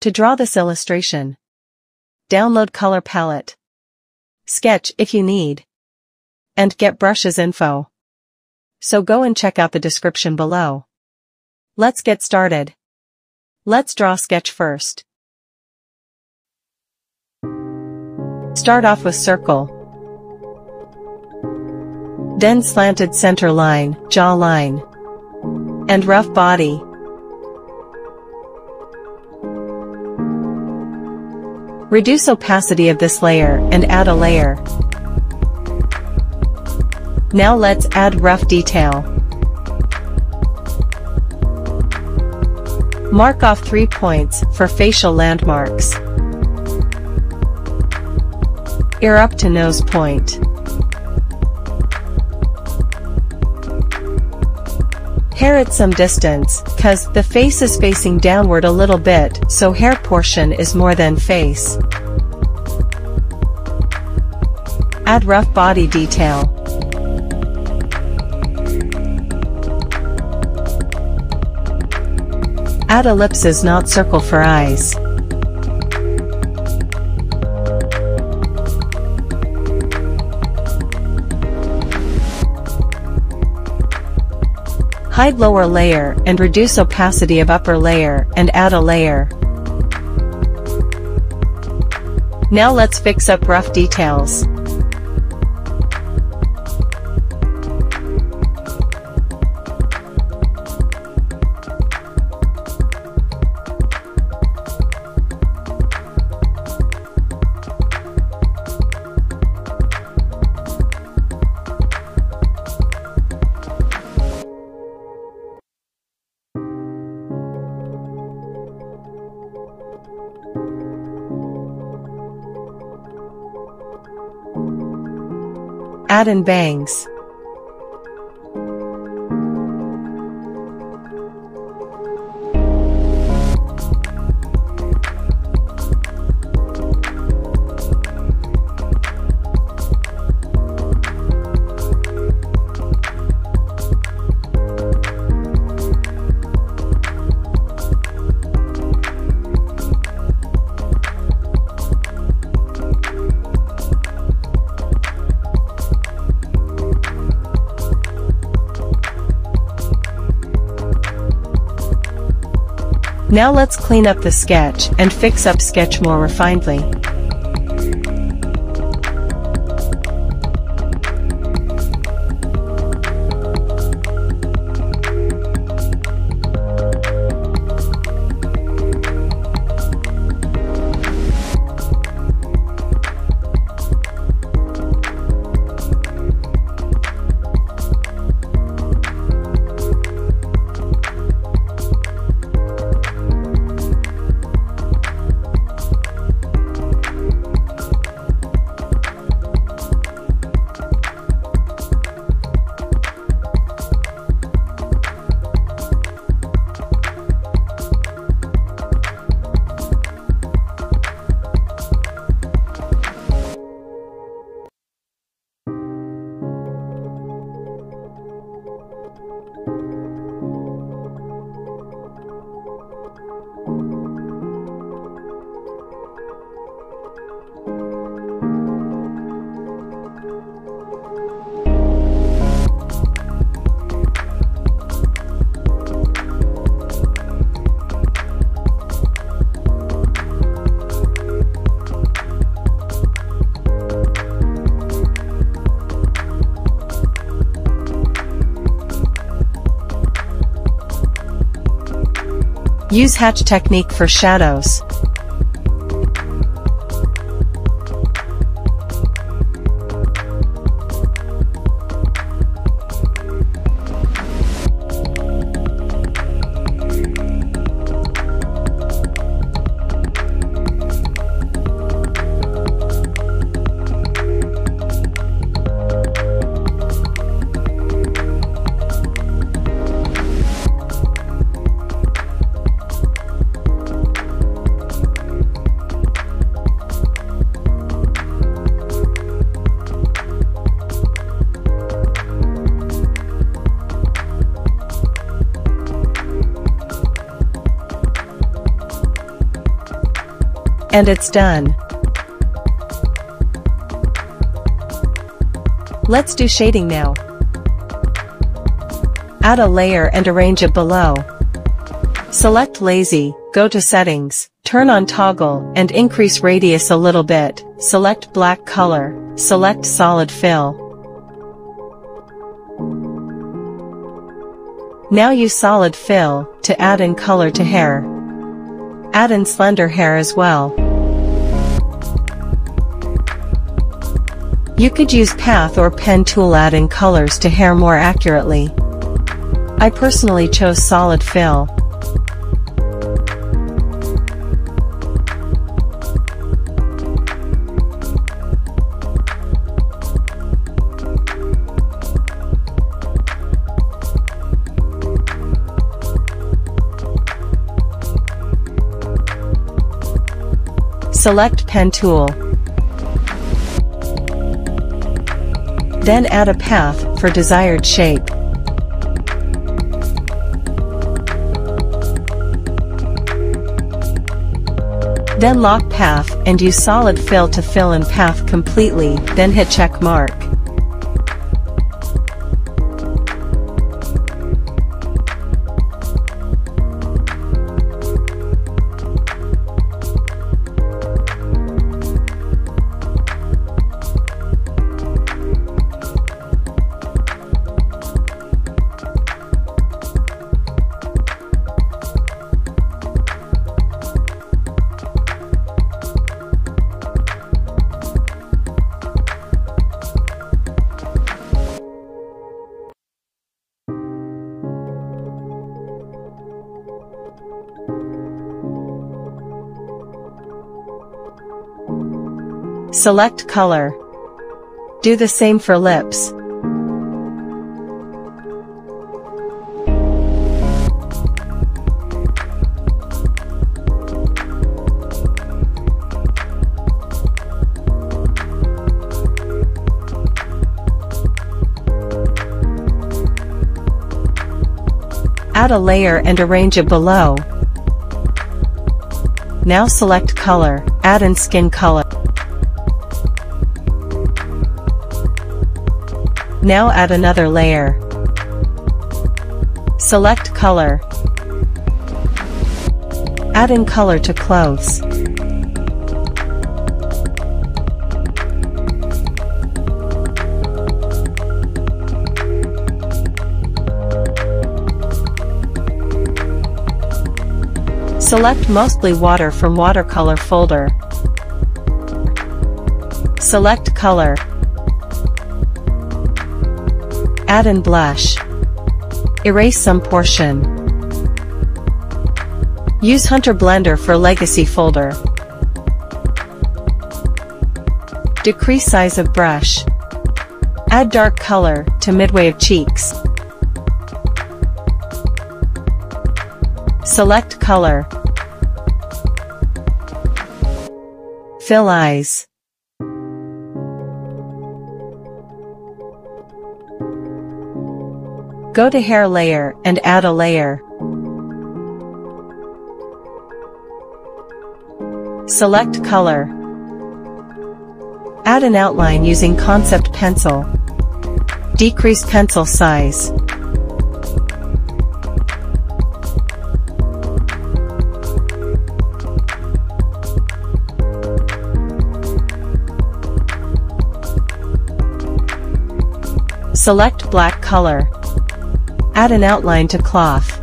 To draw this illustration, download color palette, sketch if you need, and get brushes info. So go and check out the description below. Let's get started. Let's draw sketch first. Start off with circle, then slanted center line, jaw line, and rough body. Reduce opacity of this layer and add a layer. Now let's add rough detail. Mark off 3 points for facial landmarks. Ear up to nose point. Hair at some distance, cause the face is facing downward a little bit, so hair portion is more than face. Add rough body detail. Add ellipses, not circle, for eyes. Hide lower layer and reduce opacity of upper layer and add a layer. Now let's fix up rough details. Add in bangs. Now let's clean up the sketch and fix up sketch more refinedly. Use hatch technique for shadows. And it's done. Let's do shading now. Add a layer and arrange it below. Select lazy, go to settings, turn on toggle and increase radius a little bit, select black color, select solid fill. Now use solid fill to add in color to hair. Add in slender hair as well. You could use path or pen tool, add in colors to hair more accurately. I personally chose solid fill. Select pen tool. Then add a path for desired shape. Then lock path and use solid fill to fill in path completely, then hit check mark. Select color. Do the same for lips. Add a layer and arrange it below. Now select color, add in skin color. Now add another layer. Select color. Add in color to clothes. Select mostly water from watercolor folder. Select color. Add in blush. Erase some portion. Use Hunter Blender for legacy folder. Decrease size of brush. Add dark color to midway of cheeks. Select color. Fill eyes. Go to hair layer and add a layer. Select color. Add an outline using concept pencil. Decrease pencil size. Select black color. Add an outline to cloth.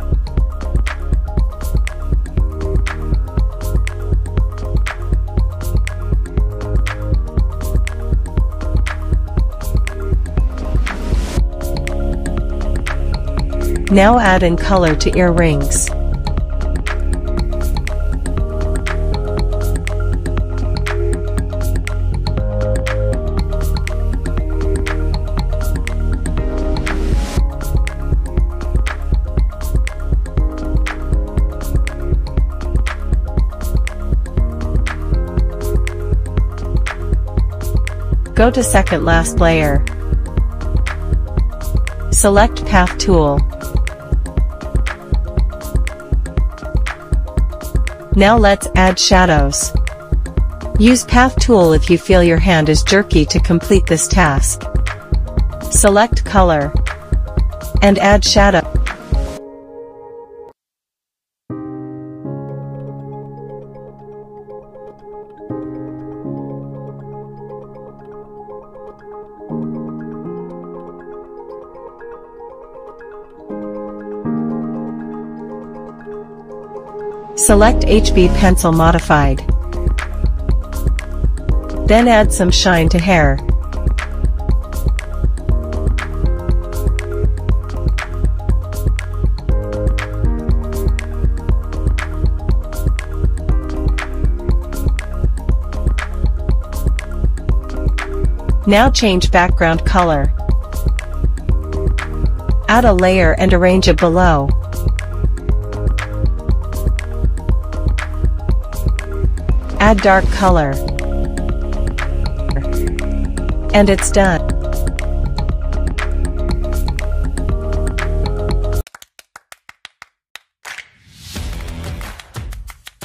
Now add in color to earrings. Go to second last layer. Select Path tool. Now let's add shadows. Use Path tool if you feel your hand is jerky to complete this task. Select color and add shadow. Select HB pencil modified. Then add some shine to hair. Now change background color. Add a layer and arrange it below. Add dark color. And it's done.